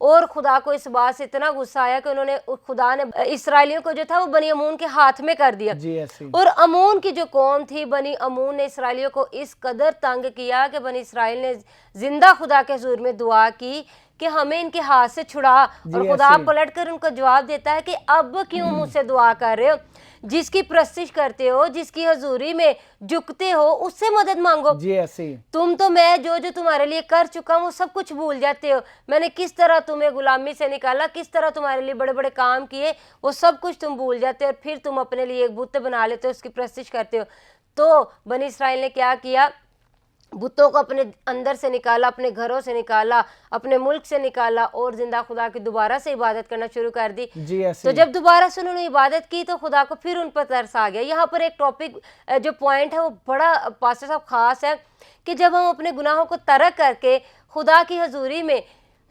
اور خدا کو اس بات سے اتنا غصہ آیا کہ انہوں نے خدا نے اسرائیلیوں کو جو تھا وہ بنی امون کے ہاتھ میں کر دیا. جی ایسی اور امون کی جو قوم تھی بنی امون نے اسرائیلیوں کو اس قدر تنگ کیا کہ بنی اسرائیل نے زندہ خدا کے حضور میں دعا کی کہ ہمیں ان کے ہاتھ سے چھڑا. اور خدا پلٹ کر ان کو جواب دیتا ہے کہ اب کیوں مجھ سے دعا کر رہے ہو؟ جس کی پرستش کرتے ہو، جس کی حضوری میں جھکتے ہو، اس سے مدد مانگو. جی ایسی تم تو میں جو تمہارے لیے کر چکا ہوں وہ سب کچھ بھول جاتے ہو. میں نے کس طرح تمہیں غلامی سے نکالا، کس طرح تمہارے لیے بڑے بڑے کام کیے، وہ سب کچھ تم بھول جاتے ہو اور پھر تم اپنے لیے ایک بت بنا لیتے ہو، اس کی پرستش کرتے ہو. تو بنی اسرائیل نے کیا کیا؟ بتوں کو اپنے اندر سے نکالا، اپنے گھروں سے نکالا، اپنے ملک سے نکالا اور زندہ خدا کی دوبارہ سے عبادت کرنا شروع کر دی. جی ایسی تو جب دوبارہ سے انہوں نے عبادت کی تو خدا کو پھر ان پر ترس آ گیا. یہاں پر ایک ٹاپک جو پوائنٹ ہے وہ بڑا پاسٹر صاحب خاص ہے کہ جب ہم اپنے گناہوں کو ترک کر کے خدا کی حضوری میں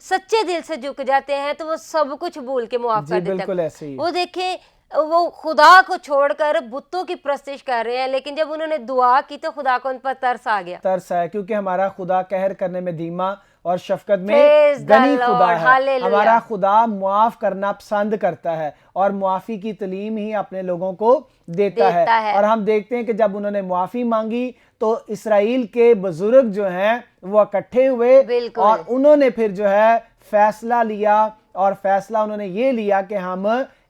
سچے دل سے جھک جاتے ہیں تو وہ سب کچھ بھول کے معاف کر دیتا ہے. بالکل ایسے ہی. وہ دیکھیں وہ خدا کو چھوڑ کر بتوں کی پرستش کر رہے ہیں، لیکن جب انہوں نے دعا کی تو خدا کو ان پر ترس آ گیا. ترس ہے کیونکہ ہمارا خدا قہر کرنے میں دھیما اور شفقت میں Praise the غنی خدا Lord. ہے. Hallelujah. ہمارا خدا معاف کرنا پسند کرتا ہے اور معافی کی تعلیم ہی اپنے لوگوں کو دیتا ہے. اور ہم دیکھتے ہیں کہ جب انہوں نے معافی مانگی تو اسرائیل کے بزرگ جو ہیں وہ اکٹھے ہوئے اور انہوں نے پھر جو ہے فیصلہ لیا، اور فیصلہ انہوں نے یہ لیا کہ ہم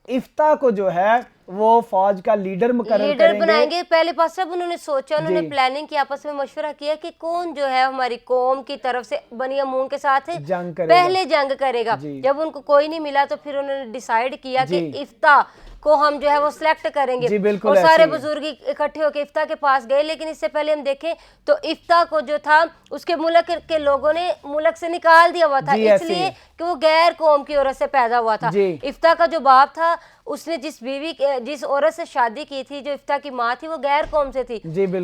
افتح کو جو ہے وہ فوج کا لیڈر مقرر بنائیں گے. پہلے پاس صاحب انہوں نے سوچا، انہوں نے پلاننگ کی، آپس میں مشورہ کیا کہ کون جو ہے ہماری قوم کی طرف سے بنی امون کے ساتھ پہلے جنگ کرے گا. جب ان کو کوئی نہیں ملا تو پھر انہوں نے ڈیسائیڈ کیا کہ افتح کو ہم جو ہے وہ سلیکٹ کریں گے. اور سارے بزرگ اکٹھے ہو کے افتح کے پاس گئے. لیکن اس سے پہلے ہم دیکھیں تو افتح کو جو تھا اس کے ملک کے لوگوں نے ملک سے نکال دیا ہوا تھا، اس لیے کہ وہ غیر قوم کی عورت سے پیدا ہوا تھا. افتح کا جو باپ تھا اس نے جس عورت سے شادی کی تھی، جو افتح کی ماں تھی، وہ غیر قوم سے تھی.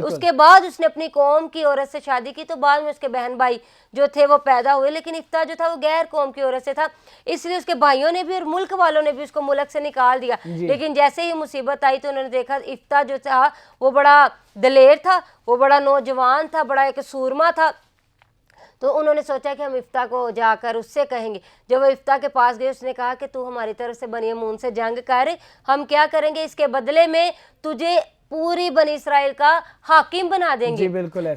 اس کے بعد اس نے اپنی قوم کی عورت سے شادی کی تو بعد میں اس کے بہن بھائی جو تھے وہ پیدا ہوئے. لیکن افتح جو تھا وہ غیر قوم کی عورت سے تھا، اس لیے اس کے بھائیوں نے بھی اور ملک والوں نے بھی اس کو ملک سے نکال دیا. لیکن جیسے ہی مصیبت آئی تو انہوں نے دیکھا افتح جو تھا وہ بڑا دلیر تھا، وہ بڑا نوجوان تھا، بڑا ایک سورما تھا. تو انہوں نے سوچا کہ ہم افتح کو جا کر اس سے کہیں گے. جب وہ افتح کے پاس گئے اس نے کہا کہ تو ہماری طرف سے بنی امون سے جنگ کر، ہم کیا کریں گے، اس کے بدلے میں تجھے پوری بنی اسرائیل کا حاکم بنا دیں گے،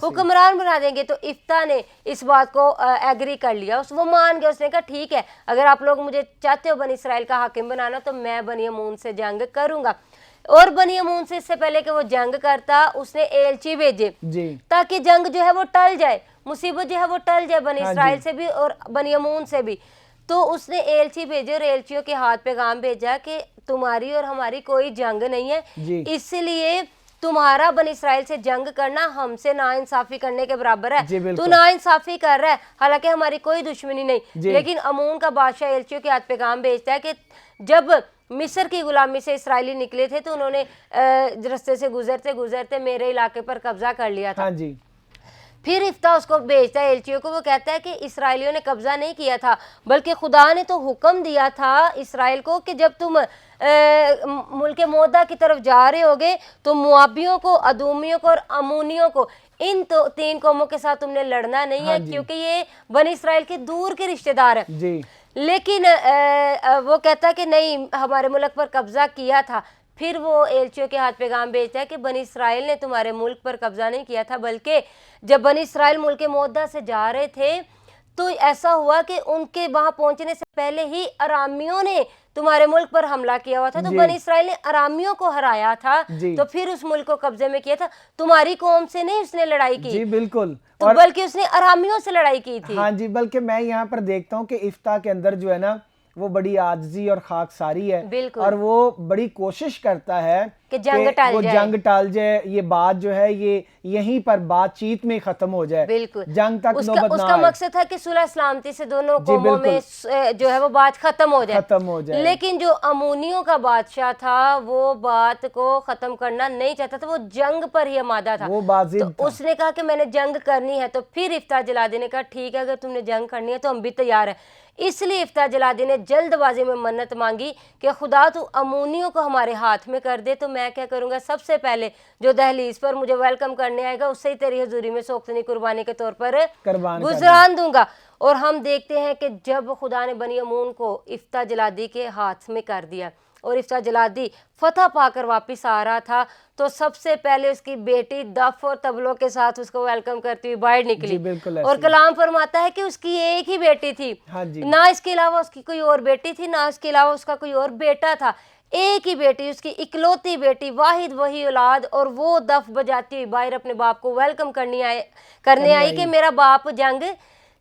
حکمران بنا دیں گے. تو افتح نے اس بات کو ایگری کر لیا، وہ مان گیا. اس نے کہا ٹھیک ہے، اگر آپ لوگ مجھے چاہتے ہو بنی اسرائیل کا حاکم بنانا تو میں بنی امون سے جنگ کروں گا. اور بنی امون سے اس سے پہلے کہ وہ جنگ کرتا اس نے ایلچی بھیجے تاکہ جنگ جو ہے وہ ٹل جائے، مصیبت جو ہے وہ ٹل جائے بنی اسرائیل سے بھی اور بنی امون سے بھی. تو اس نے ایلچی بھیجے اور ایلچیوں کے ہاتھ پیغام بھیجا کہ تمہاری اور ہماری کوئی جنگ نہیں ہے، اس لیے تمہارا بنی اسرائیل سے جنگ کرنا ہم سے ناانصافی کرنے کے برابر ہے. تو ناانصافی کر رہا ہے، حالانکہ ہماری کوئی دشمنی نہیں. لیکن امون کا بادشاہ ایلچیوں کے ہاتھ پیغام بھیجتا ہے کہ جب مصر کی غلامی سے اسرائیلی نکلے تھے تو انہوں نے رستے سے گزرتے گزرتے میرے علاقے پر قبضہ کر لیا تھا. پھر افتح اس کو بھیجتا ہے ایلچیوں کو، وہ کہتا ہے کہ اسرائیلیوں نے قبضہ نہیں کیا تھا بلکہ خدا نے تو حکم دیا تھا اسرائیل کو کہ جب تم ملک معدہ کی طرف جا رہے ہوگے تو موابیوں کو، ادومیوں کو اور امونیوں کو، ان تین قوموں کے ساتھ تم نے لڑنا نہیں ہے کیونکہ یہ بنی اسرائیل کے دور کے رشتہ دار ہیں. لیکن وہ کہتا ہے کہ نہیں، ہمارے ملک پر قبضہ کیا تھا. پھر وہ ایلچیوں کے ہاتھ پیغام بھیجتا ہے کہ بنی اسرائیل نے تمہارے ملک پر قبضہ نہیں کیا تھا، بلکہ جب بنی اسرائیل ملک معدہ سے جا رہے تھے تو ایسا ہوا کہ ان کے وہاں پہنچنے سے پہلے ہی ارامیوں نے تمہارے ملک پر حملہ کیا ہوا تھا. تو بنی اسرائیل نے ارامیوں کو ہرایا تھا تو پھر اس ملک کو قبضے میں کیا تھا. تمہاری قوم سے نہیں اس نے لڑائی کی، بالکل، بلکہ اس نے ارامیوں سے لڑائی کی تھی. ہاں جی، بلکہ میں یہاں پر دیکھتا ہوں کہ افتح کے اندر جو ہے نا وہ بڑی عاجزی اور خاکساری ہے، اور وہ بڑی کوشش کرتا ہے کہ وہ جنگ ٹال جائے. یہ بات جو ہے یہ یہیں پر بات چیت میں ختم ہو جائے، جنگ تک نوبت نہ آئے. اس کا مقصد تھا کہ صلح سلامتی سے دونوں قوموں میں جو ہے وہ بات ختم ہو جائے. لیکن جو امونیوں کا بادشاہ تھا وہ بات کو ختم کرنا نہیں چاہتا تھا، وہ جنگ پر ہی آمادہ تھا. تو اس نے کہا کہ میں نے جنگ کرنی ہے. تو پھر افتح جلادی نے کہا ٹھیک ہے، اگر تم نے جنگ کرنی ہے تو ہم بھی تیار ہیں. اس لیے افتح جلادی نے جلد بازی میں منت مانگی کہ خدا تو امونیوں کو ہمارے ہاتھ میں کر دے تو میں کیا کروں گا، سب سے پہلے جو دہلیز پر مجھے ویلکم کرنے آئے گا اس سے ہی تیری حضوری میں سوختنی قربانی کے طور پر گزران دوں گا. اور ہم دیکھتے ہیں کہ جب خدا نے بنی امون کو افتح جلادی کے ہاتھ میں کر دیا اور افتح جلادی فتح پا کر واپس آ رہا تھا تو سب سے پہلے اس کی بیٹی دف اور طبلوں کے ساتھ اس کو ویلکم کرتی ہوئی باہر نکلی، بالکل اور کلام فرماتا ہے کہ اس کی ایک ہی بیٹی تھی، ہاں جی، نہ اس کے علاوہ اس کی کوئی اور بیٹی تھی، نہ اس کے علاوہ اس کا کوئی اور بیٹا تھا، ایک ہی بیٹی، اس کی اکلوتی بیٹی، واحد وہی اولاد، اور وہ دف بجاتی ہوئی باہر اپنے باپ کو ویلکم کرنے آئی کہ میرا باپ جنگ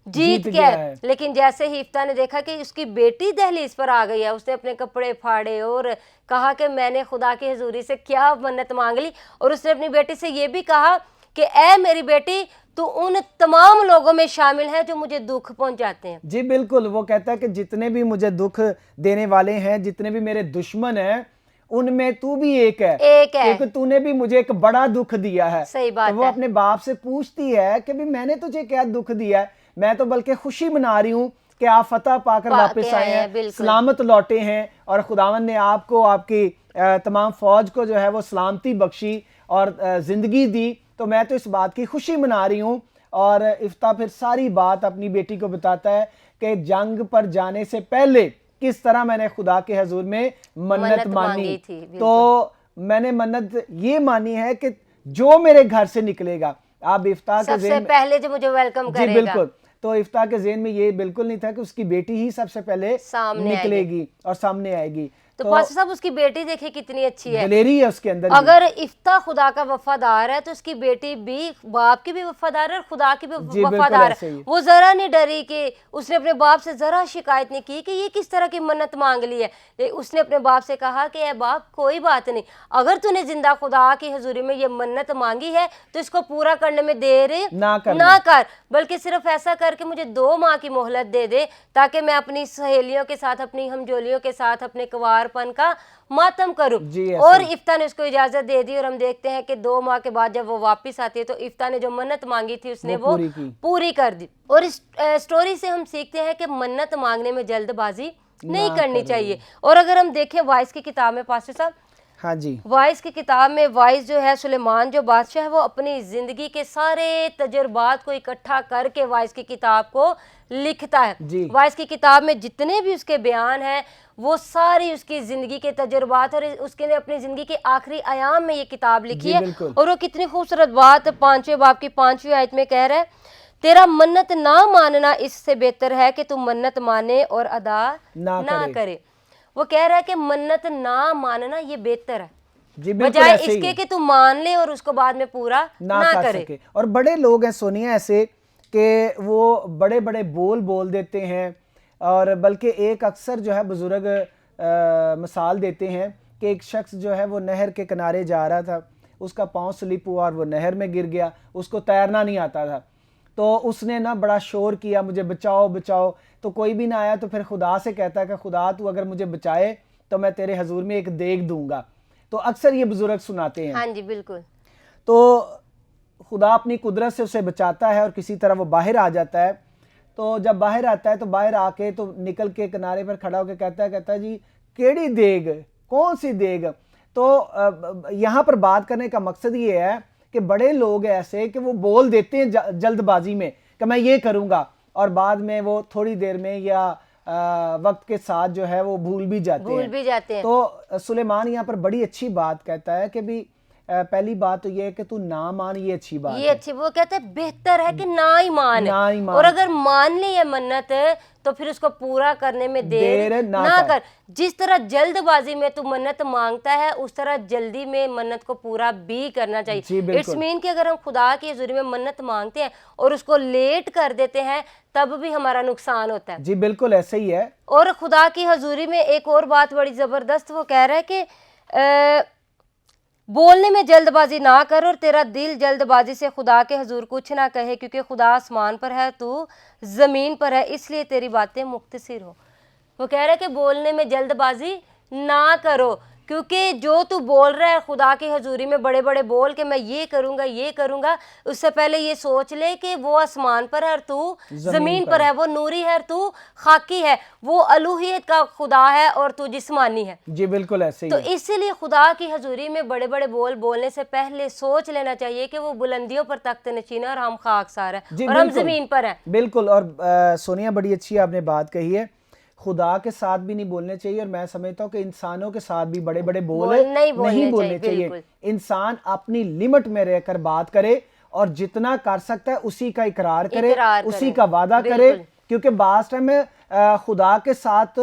جیت گیا ہے۔ لیکن جیسے ہی افتح نے دیکھا کہ اس کی بیٹی دہلیز پر آ گئی ہے، اس نے اپنے کپڑے پھاڑے اور کہا کہ میں نے خدا کی حضوری سے کیا منت مانگ لی، اور اس نے اپنی بیٹی سے یہ بھی کہا کہ اے میری بیٹی تو ان تمام لوگوں میں شامل ہے جو مجھے دکھ پہنچاتے ہیں۔ جی بالکل، وہ کہتا ہے کہ جتنے بھی مجھے دکھ دینے والے ہیں، جتنے بھی میرے دشمن ہیں، ان میں تو بھی ایک ہے کیونکہ تو نے بھی مجھے ایک بڑا دکھ دیا ہے۔ صحیح بات ہے۔ وہ اپنے باپ سے پوچھتی ہے کہ بھی میں نے تجھے کیا دکھ دیا ہے، میں تو بلکہ خوشی منا رہی ہوں کہ آپ فتح پا کر واپس آئے ہیں، سلامت لوٹے ہیں، اور خداوند نے آپ کو، آپ کی تمام فوج کو جو ہے وہ سلامتی بخشی اور زندگی دی، تو میں تو اس بات کی خوشی منا رہی ہوں۔ اور افتح پھر ساری بات اپنی بیٹی کو بتاتا ہے کہ جنگ پر جانے سے پہلے کس طرح میں نے خدا کے حضور میں منت مانی تھی، تو میں نے منت یہ مانی ہے کہ جو میرے گھر سے نکلے گا، آپ افتح کے سب سے پہلے جو مجھے ویلکم کرے گا، جی بالکل، تو افتح کے ذہن میں یہ بالکل نہیں تھا کہ اس کی بیٹی ہی سب سے پہلے نکلے گی اور سامنے آئے گی۔ تو پاسٹر صاحب اس کی بیٹی دیکھیں کتنی اچھی ہے، دلیری ہے اس کے اندر۔ اگر افتح خدا کا وفادار ہے تو اس کی بیٹی بھی باپ کی بھی وفادار ہے اور خدا کی بھی وفادار ہے۔ وہ ذرا نہیں ڈری کہ اس نے اپنے باپ سے ذرا شکایت نہیں کی کہ یہ کس طرح کی منت مانگ لی ہے، اس نے اپنے باپ سے کہا کہ اے باپ کوئی بات نہیں، اگر تو نے زندہ خدا کی حضوری میں یہ منت مانگی ہے تو اس کو پورا کرنے میں دیر نہ کر، بلکہ صرف ایسا کر کے مجھے 2 ماہ کی مہلت دے دے تاکہ میں اپنی سہیلیوں کے ساتھ، اپنی ہمجولیوں کے ساتھ اپنے کنوار پن کا ماتم کروں۔ اور افتح نے اس کو اجازت دے دی، اور ہم دیکھتے ہیں کہ 2 ماہ کے بعد جب وہ واپس آتی ہے تو افتح نے جو منت مانگی تھی اس نے وہ پوری کر دی۔ اور اس سٹوری سے ہم سیکھتے ہیں کہ منت مانگنے میں جلد بازی نہیں کرنی چاہیے۔ اور اگر ہم دیکھیں وائس کی کتاب میں پاسٹر صاحب، ہاں جی، وائس کی کتاب میں وائس جو ہے سلیمان جو بادشاہ ہے وہ اپنی زندگی کے سارے تجربات کو اکٹھا کر کے وائس کی کتاب کو لکھتا ہے۔ وائس کی کتاب میں جتنے بھی اس کے بیان ہیں وہ ساری اس کی زندگی کے تجربات، اور اس کے نے اپنی زندگی کے آخری ایام میں یہ کتاب لکھی ہے، اور وہ کتنی خوبصورت بات 5ویں باب کی 5ویں آیت میں کہہ رہا ہے، تیرا منت نہ ماننا اس سے بہتر ہے کہ تم منت مانے اور ادا نہ کرے۔ وہ کہہ رہا ہے کہ منت نہ ماننا یہ بہتر ہے بجائے اس کے کہ تم مان لے اور اس کو بعد میں پورا نہ کرے۔ اور بڑے لوگ ہیں سونیا ایسے کہ وہ بڑے بڑے بول دیتے ہیں، اور بلکہ ایک اکثر جو ہے بزرگ مثال دیتے ہیں کہ ایک شخص جو ہے وہ نہر کے کنارے جا رہا تھا، اس کا پاؤں سلپ ہوا اور وہ نہر میں گر گیا، اس کو تیرنا نہیں آتا تھا، تو اس نے نا بڑا شور کیا مجھے بچاؤ بچاؤ، تو کوئی بھی نہ آیا، تو پھر خدا سے کہتا ہے کہ خدا تو اگر مجھے بچائے تو میں تیرے حضور میں ایک دیگ دوں گا۔ تو اکثر یہ بزرگ سناتے ہیں۔ ہاں جی بالکل۔ تو خدا اپنی قدرت سے اسے بچاتا ہے اور کسی طرح وہ باہر آ جاتا ہے۔ تو جب باہر آتا ہے تو باہر آ کے تو نکل کے کنارے پر کھڑا ہو کے کہتا ہے جی کیڑی دیگ، کون سی دیگ؟ تو یہاں پر بات کرنے کا مقصد یہ ہے کہ بڑے لوگ ایسے کہ وہ بول دیتے ہیں جلد بازی میں کہ میں یہ کروں گا، اور بعد میں وہ تھوڑی دیر میں یا وقت کے ساتھ جو ہے وہ بھول بھی جاتے ہیں۔ تو سلیمان یہاں پر بڑی اچھی بات کہتا ہے کہ بھی پہلی بات تو یہ ہے کہ تو نہ مان، یہ اچھی بات ہے، یہ اچھی، وہ کہتا ہے بہتر ہے کہ نہ ہی مان، اور اگر مان لی یہ منت تو پھر اس کو پورا کرنے میں دیر نہ کر۔ جس طرح جلد بازی میں تو منت مانگتا ہے اس طرح جلدی میں منت کو پورا بھی کرنا چاہیے۔ اٹس مین کہ اگر ہم خدا کی حضوری میں منت مانگتے ہیں اور اس کو لیٹ کر دیتے ہیں تب بھی ہمارا نقصان ہوتا ہے۔ جی بالکل ایسے ہی ہے۔ اور خدا کی حضوری میں ایک اور بات بڑی زبردست، وہ کہہ رہا ہے کہ بولنے میں جلد بازی نہ کر اور تیرا دل جلد بازی سے خدا کے حضور کچھ نہ کہے، کیونکہ خدا آسمان پر ہے تو زمین پر ہے، اس لیے تیری باتیں مختصر ہو۔ وہ کہہ رہا ہے کہ بولنے میں جلد بازی نہ کرو، کیونکہ جو تو بول رہا ہے خدا کی حضوری میں بڑے بڑے بول کہ میں یہ کروں گا، اس سے پہلے یہ سوچ لے کہ وہ آسمان پر ہے اور تو زمین پر ہے، وہ نوری ہے اور تو خاکی ہے، وہ الوہیت کا خدا ہے اور تو جسمانی ہے۔ جی بالکل ایسے ہی تو اسی لیے خدا کی حضوری میں بڑے بڑے بول بولنے سے پہلے سوچ لینا چاہیے کہ وہ بلندیوں پر تخت نشین ہے اور ہم خاکسار ہیں اور ہم زمین پر ہیں۔ بالکل، اور سونیا بڑی اچھی آپ نے بات کہی ہے، خدا کے ساتھ بھی نہیں بولنے چاہیے، اور میں سمجھتا ہوں کہ انسانوں کے ساتھ بھی بڑے بڑے بول نہیں بولنے چاہیے۔ انسان اپنی لمٹ میں رہ کر بات کرے اور جتنا کر سکتا ہے اسی کا اقرار کرے، اسی کا وعدہ کرے، کیونکہ بعض ٹائم میں خدا کے ساتھ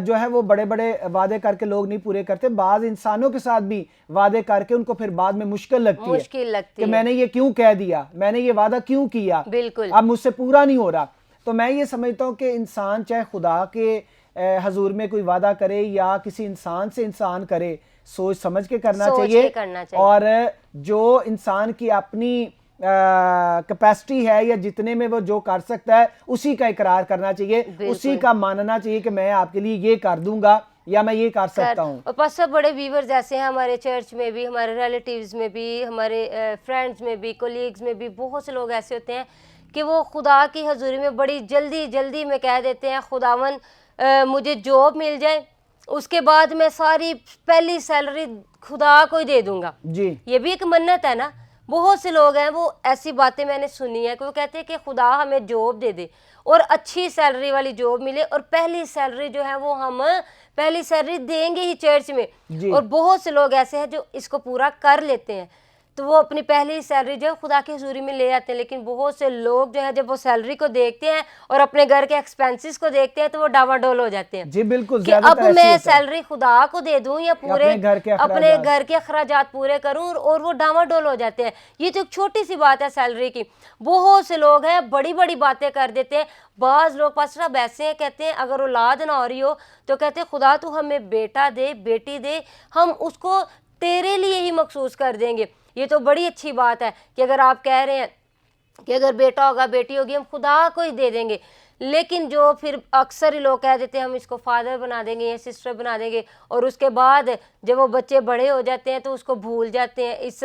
جو ہے وہ بڑے بڑے وعدے کر کے لوگ نہیں پورے کرتے، بعض انسانوں کے ساتھ بھی وعدے کر کے ان کو پھر بعد میں مشکل لگتی ہے کہ میں نے یہ کیوں کہہ دیا، میں نے یہ وعدہ کیوں کیا، اب مجھ سے پورا نہیں ہو رہا۔ تو میں یہ سمجھتا ہوں کہ انسان چاہے خدا کے حضور میں کوئی وعدہ کرے یا کسی انسان سے انسان کرے، سوچ سمجھ کے کرنا چاہیے، اور جو انسان کی اپنی کیپیسٹی ہے یا جتنے میں وہ جو کر سکتا ہے اسی کا اقرار کرنا چاہیے، اسی کا ماننا چاہیے کہ میں آپ کے لیے یہ کر دوں گا یا میں یہ کر سکتا ہوں۔ اور پس بڑے ویورز ایسے ہیں ہمارے چرچ میں بھی، ہمارے ریلیٹیوز میں بھی، ہمارے فرینڈز میں بھی، کولیگز میں بھی، بہت سے لوگ ایسے ہوتے ہیں کہ وہ خدا کی حضوری میں بڑی جلدی میں کہہ دیتے ہیں خداون مجھے جاب مل جائے، اس کے بعد میں ساری پہلی سیلری خدا کو ہی دے دوں گا۔ جی یہ بھی ایک منت ہے نا، بہت سے لوگ ہیں وہ ایسی باتیں میں نے سنی ہے کہ وہ کہتے ہیں کہ خدا ہمیں جاب دے دے اور اچھی سیلری والی جاب ملے، اور پہلی سیلری جو ہے وہ ہم پہلی سیلری دیں گے ہی چرچ میں۔ اور بہت سے لوگ ایسے ہیں جو اس کو پورا کر لیتے ہیں، تو وہ اپنی پہلی سیلری جو ہے خدا کی حضوری میں لے آتے ہیں، لیکن بہت سے لوگ جو ہے جب وہ سیلری کو دیکھتے ہیں اور اپنے گھر کے ایکسپینسز کو دیکھتے ہیں تو وہ ڈاوا ڈول ہو جاتے ہیں۔ جی بالکل، کہ اب میں سیلری خدا کو دے دوں یا پورے اپنے گھر کے اخراجات پورے کروں، اور وہ ڈاوا ڈول ہو جاتے ہیں۔ یہ تو ایک چھوٹی سی بات ہے سیلری کی، بہت سے لوگ ہیں بڑی باتیں کر دیتے ہیں۔ بعض لوگ پاسٹر اب ایسے ہیں، کہتے ہیں اگر اولاد نہ ہو رہی ہو تو کہتے ہیں خدا تو ہمیں بیٹا دے بیٹی دے، ہم اس کو تیرے لیے ہی مخصوص کر دیں گے۔ یہ تو بڑی اچھی بات ہے کہ اگر آپ کہہ رہے ہیں کہ اگر بیٹا ہوگا بیٹی ہوگی ہم خدا کو ہی دے دیں گے، لیکن جو پھر اکثر ہی لوگ کہہ دیتے ہیں ہم اس کو فادر بنا دیں گے یا سسٹر بنا دیں گے، اور اس کے بعد جب وہ بچے بڑے ہو جاتے ہیں تو اس کو بھول جاتے ہیں، اس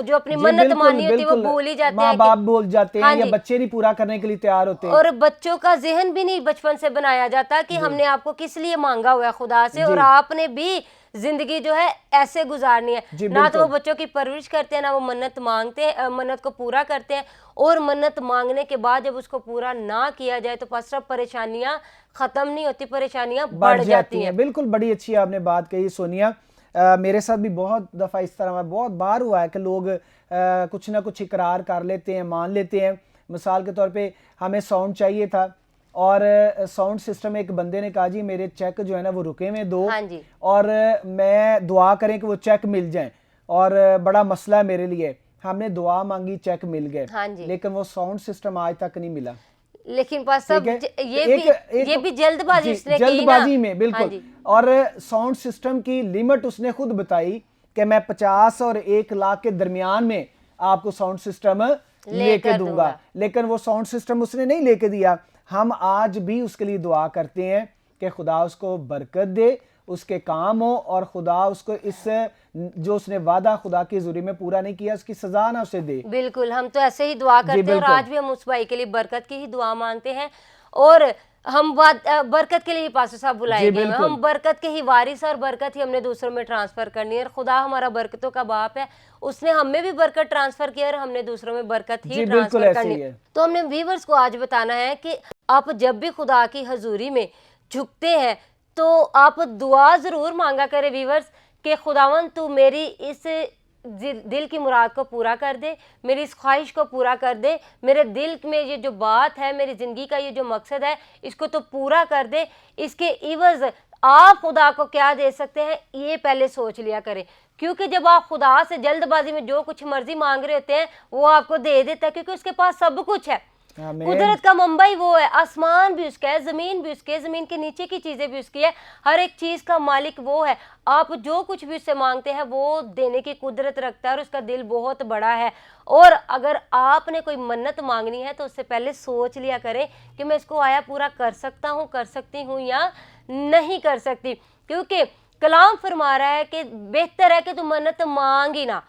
جو اپنی منت مانی ہوتی ہے وہ بھول ہی جاتے ہیں، ماں باپ بھول جاتے ہیں یا بچے نہیں پورا کرنے کے لیے تیار ہوتے ہیں، اور بچوں کا ذہن بھی نہیں بچپن سے بنایا جاتا کہ ہم نے آپ کو کس لیے مانگا ہوا ہے خدا سے، اور آپ نے بھی زندگی جو ہے ایسے گزارنی ہے۔ نہ تو وہ بچوں کی پرورش کرتے ہیں، نہ وہ منت مانگتے ہیں، منت کو پورا کرتے ہیں، اور منت مانگنے کے بعد جب اس کو پورا نہ کیا جائے تو پاسٹر پریشانیاں ختم نہیں ہوتی، پریشانیاں بڑھ جاتی ہیں۔ بالکل، بڑی اچھی آپ نے بات کہی سونیا۔ میرے ساتھ بھی بہت دفعہ اس طرح بہت بار ہوا ہے کہ لوگ کچھ نہ کچھ اقرار کر لیتے ہیں، مان لیتے ہیں۔ مثال کے طور پہ ہمیں ساؤنڈ چاہیے تھا اور ساؤنڈ سسٹم ایک بندے نے کہا جی میرے چیک جو ہے نا وہ رکے ہوئے دو، اور میں دعا کریں کہ وہ چیک مل جائیں، اور بڑا مسئلہ ہے میرے لیے، ہم نے دعا مانگی چیک مل گئے، لیکن وہ ساؤنڈ سسٹم آج تک نہیں ملا۔ لیکن یہ بھی جلد بازی اس نے کی نا، جلد بازی میں بالکل، اور ساؤنڈ سسٹم کی لیمٹ اس نے خود بتائی کہ میں 50 اور 1 لاکھ کے درمیان میں آپ کو ساؤنڈ سسٹم لے کے دوں گا، لیکن وہ ساؤنڈ سسٹم اس نے نہیں لے کے دیا۔ ہم آج بھی اس کے لیے دعا کرتے ہیں کہ خدا اس کو برکت دے، اس کے کام ہو، اور خدا اس کو اس جو اس نے وعدہ خدا کی حضوری میں پورا نہیں کیا اس کی سزا نہ اسے دے۔ بالکل، ہم تو ایسے ہی دعا کرتے ہیں، اور آج بھی ہم اس بھائی کے لیے برکت کی ہی دعا مانگتے ہیں، اور ہم برکت کے لیے پاسٹر صاحب بلائے گئے ہیں، ہم برکت کے ہی وارث ہیں، اور برکت ہی ہم نے دوسروں میں ٹرانسفر کرنی ہے، اور خدا ہمارا برکتوں کا باپ ہے، اس نے ہم میں بھی برکت ٹرانسفر کیا اور ہم نے دوسروں میں برکت ہی ٹرانسفر کرنی ہے۔ تو ہم نے ویورز کو آج بتانا ہے کہ آپ جب بھی خدا کی حضوری میں جھکتے ہیں تو آپ دعا ضرور مانگا کرے ویورز کہ خداوند تو میری اس دل کی مراد کو پورا کر دے، میری اس خواہش کو پورا کر دے، میرے دل میں یہ جو بات ہے، میری زندگی کا یہ جو مقصد ہے اس کو تو پورا کر دے، اس کے عوض آپ خدا کو کیا دے سکتے ہیں یہ پہلے سوچ لیا کریں، کیونکہ جب آپ خدا سے جلد بازی میں جو کچھ مرضی مانگ رہے ہوتے ہیں وہ آپ کو دے دیتا ہے، کیونکہ اس کے پاس سب کچھ ہے۔ قدرت کا منبع وہ ہے، آسمان بھی اس کا ہے، زمین بھی اس کی ہے، زمین کے نیچے کی چیزیں بھی اس کی ہے، ہر ایک چیز کا مالک وہ ہے۔ آپ جو کچھ بھی اس سے مانگتے ہیں وہ دینے کی قدرت رکھتا ہے، اور اس کا دل بہت بڑا ہے۔ اور اگر آپ نے کوئی منت مانگنی ہے تو اس سے پہلے سوچ لیا کریں کہ میں اس کو آیا پورا کر سکتا ہوں، کر سکتی ہوں یا نہیں کر سکتی، کیونکہ کلام فرما رہا ہے کہ بہتر ہے کہ تم منت مانگ ہی نہ،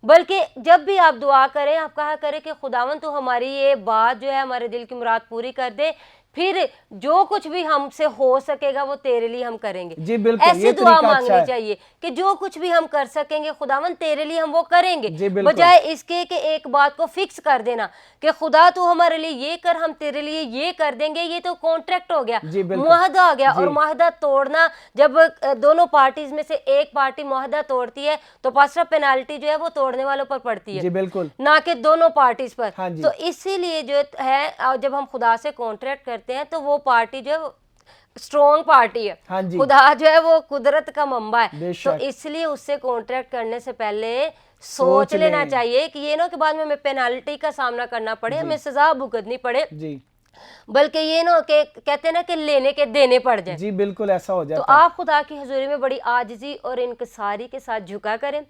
بلکہ جب بھی آپ دعا کریں آپ کہا کریں کہ خداوند تو ہماری یہ بات جو ہے ہمارے دل کی مراد پوری کر دے، پھر جو کچھ بھی ہم سے ہو سکے گا وہ تیرے لیے ہم کریں گے۔ جی بالکل، ایسی یہ دعا طریقہ اچھا مانگنی ہے۔ چاہیے کہ جو کچھ بھی ہم کر سکیں گے خداوند تیرے لیے ہم وہ کریں گے، جی بالکل، بجائے اس کے کہ ایک بات کو فکس کر دینا کہ خدا تو ہمارے لیے یہ کر، ہم تیرے لیے یہ کر دیں گے، یہ تو کانٹریکٹ ہو گیا، جی بالکل، معاہدہ ہو گیا۔ جی اور معاہدہ توڑنا، جب دونوں پارٹیز میں سے ایک پارٹی معاہدہ توڑتی ہے تو پاسٹر پینالٹی جو ہے وہ توڑنے والوں پر پڑتی ہے، جی بالکل، نہ کہ دونوں پارٹیز پر۔ ہاں جی، تو اسی لیے جو ہے جب ہم خدا سے کانٹریکٹ کرتے ہیں تو وہ پارٹی جو ہے اسٹرونگ پارٹی ہے، ہاں جی، خدا جو ہے وہ قدرت کا منبع ہے، بے تو شک، اس لیے اس سے کانٹریکٹ کرنے سے پہلے سوچ لینا لیں۔ چاہیے کہ یہ نہ کہ بعد میں ہمیں پینالٹی کا سامنا کرنا پڑے، جی ہمیں سزا بھگتنی پڑے، جی بلکہ یہ نہ کہ کہتے ہیں نا کہ لینے کے دینے پڑ جائیں۔ جی بالکل ایسا ہو تو جاتا ہے۔ آپ خدا کی حضوری میں بڑی عاجزی اور انکساری کے ساتھ جھکا کریں،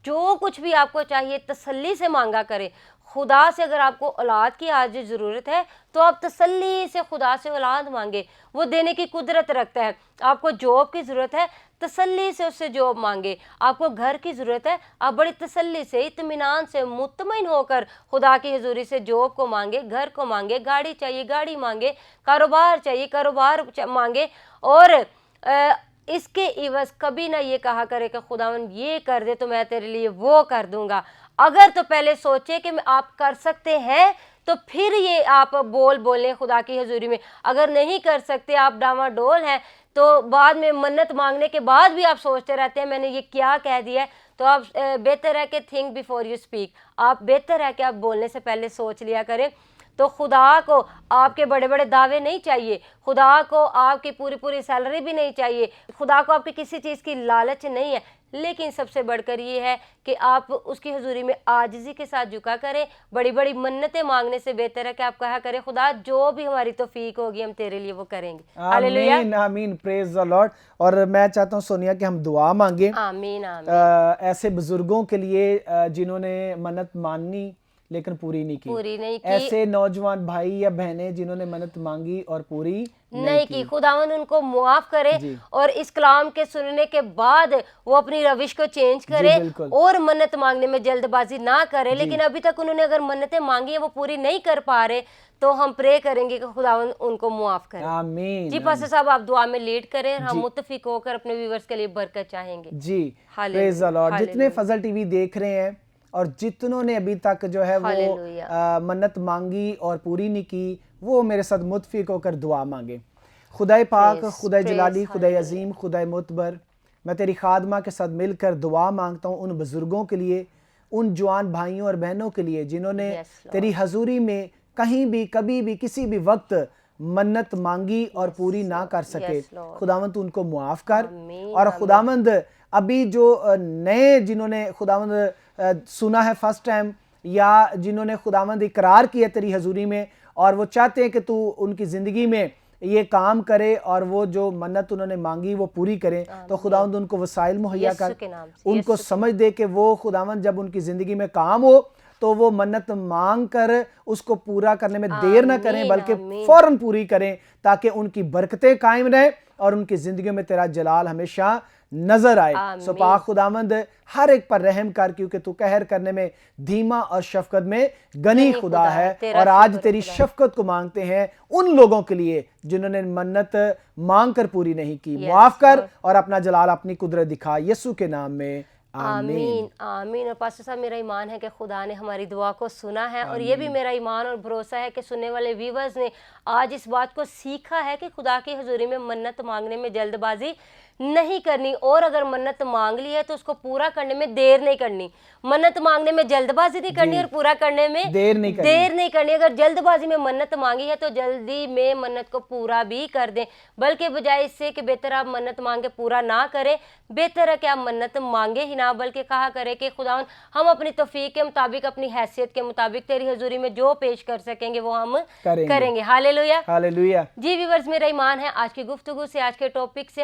جو کچھ بھی آپ کو چاہیے تسلی سے مانگا کریں۔ خدا سے اگر آپ کو اولاد کی آج ضرورت ہے تو آپ تسلی سے خدا سے اولاد مانگے، وہ دینے کی قدرت رکھتا ہے۔ آپ کو جاب کی ضرورت ہے، تسلی سے اس سے جاب مانگے۔ آپ کو گھر کی ضرورت ہے، آپ بڑی تسلی سے اطمینان سے مطمئن ہو کر خدا کی حضوری سے جاب کو مانگے، گھر کو مانگے، گاڑی چاہیے گاڑی مانگے، کاروبار چاہیے کاروبار مانگے، اور اس کے عوض کبھی نہ یہ کہا کرے کہ خداوند یہ کر دے تو میں تیرے لیے وہ کر دوں گا۔ اگر تو پہلے سوچے کہ آپ کر سکتے ہیں تو پھر یہ آپ بولیں خدا کی حضوری میں۔ اگر نہیں کر سکتے، آپ ڈاواں ڈول ہیں، تو بعد میں منت مانگنے کے بعد بھی آپ سوچتے رہتے ہیں میں نے یہ کیا کہہ دیا ہے، تو آپ بہتر ہے کہ تھنک بیفور یو اسپیک، آپ بہتر ہے کہ آپ بولنے سے پہلے سوچ لیا کریں۔ تو خدا کو آپ کے بڑے بڑے دعوے نہیں چاہیے، خدا کو آپ کی پوری سیلری بھی نہیں چاہیے، خدا کو آپ کی کسی چیز کی لالچ نہیں ہے، لیکن سب سے بڑھ کر یہ ہے کہ آپ اس کی حضوری میں عاجزی کے ساتھ جھکا کریں۔ بڑی بڑی منتیں مانگنے سے بہتر ہے کہ آپ کہا کریں خدا جو بھی ہماری توفیق ہوگی ہم تیرے لیے وہ کریں گے۔ ہاللیلویہ، آمین آمین، پریز دی لارڈ۔ اور میں چاہتا ہوں سونیا کہ ہم دعا مانگیں آمین آمین، ایسے بزرگوں کے لیے جنہوں نے منت مانی لیکن پوری نہیں کی، ایسے نوجوان بھائی یا بہنیں جنہوں نے منت مانگی اور پوری نہیں کی، خداوند ان کو معاف کرے، جی اور اس کلام کے سننے کے بعد وہ اپنی روش کو چینج کرے بالکل، اور منت مانگنے میں جلد بازی نہ کرے۔ لیکن ابھی تک انہوں نے اگر منتیں مانگی ہیں وہ پوری نہیں کر پا رہے تو ہم پرے کریں گے کہ خداوند ان کو معاف کرے۔ آمین۔ جی پاسٹر صاحب آپ دعا میں لیڈ کریں، ہم متفق ہو کر اپنے ویورز کے لیے برکت چاہیں گے۔ جی پریز دی لارڈ۔ جتنے فضل ٹی وی دیکھ رہے ہیں اور جتنوں نے ابھی تک جو ہے وہ منت مانگی اور پوری نہیں کی، وہ میرے ساتھ متفق ہو کر دعا مانگے۔ خدائے پاک، خدائے جلالی، خدائے عظیم، خدائے معتبر، میں تیری خادمہ کے ساتھ مل کر دعا مانگتا ہوں ان بزرگوں کے لیے، ان جوان بھائیوں اور بہنوں کے لیے جنہوں نے تیری حضوری میں کہیں بھی کبھی بھی کسی بھی وقت منت مانگی اور پوری نہ کر سکے۔ خداوند تو ان کو معاف کر، اور خداوند ابھی جو نئے جنہوں نے خداوند سنا ہے فرسٹ ٹائم، یا جنہوں نے خداوند اقرار کیا تیری حضوری میں اور وہ چاہتے ہیں کہ تو ان کی زندگی میں یہ کام کرے اور وہ جو منت انہوں نے مانگی وہ پوری کریں، تو خداوند ان کو وسائل مہیا کر، ان کو سمجھ دے کہ وہ خداوند جب ان کی زندگی میں کام ہو تو وہ منت مانگ کر اس کو پورا کرنے میں دیر نہ کریں بلکہ فوراً پوری کریں، تاکہ ان کی برکتیں قائم رہیں اور ان کی زندگیوں میں تیرا جلال ہمیشہ نظر آئے۔ سو پاک خداوند ہر ایک پر رحم کر، کیونکہ تو قہر کرنے میں دھیما اور شفقت میں غنی خدا ہے۔ اور آج تیری شفقت کو مانگتے ہیں ان لوگوں کے لیے جنہوں نے منت مانگ کر پوری نہیں کی، معاف کر اور اپنا جلال اپنی قدرت دکھا، یسوع کے نام میں آمین آمین۔ اور پاسٹر صاحب میرا ایمان ہے کہ خدا نے ہماری دعا کو سنا ہے، اور یہ بھی میرا ایمان اور بھروسہ ہے کہ سننے والے ویورز نے آج اس بات کو سیکھا ہے کہ خدا کی حضوری میں منت مانگنے میں جلد بازی نہیں کرنی، اور اگر منت مانگ لی ہے تو اس کو پورا کرنے میں دیر نہیں کرنی۔ منت مانگنے میں جلد بازی نہیں کرنی اور پورا کرنے میں دیر نہیں کرنی۔ اگر جلد بازی میں منت مانگی ہے تو جلدی میں منت کو پورا بھی کر دیں، بلکہ بجائے اس سے کہ بہتر آپ منت مانگے پورا نہ کریں، بہتر ہے کہ آپ منت مانگے ہی نہ، بلکہ کہا کرے کہ خداوند ہم اپنی توفیق کے مطابق، اپنی حیثیت کے مطابق تیری حضوری میں جو پیش کر سکیں گے وہ ہم کریں گے۔ ہاللیلویہ۔ ہاللیلویہ۔ جی ویورز، میرا ایمان ہے آج کی گفتگو سے، آج کے ٹاپک سے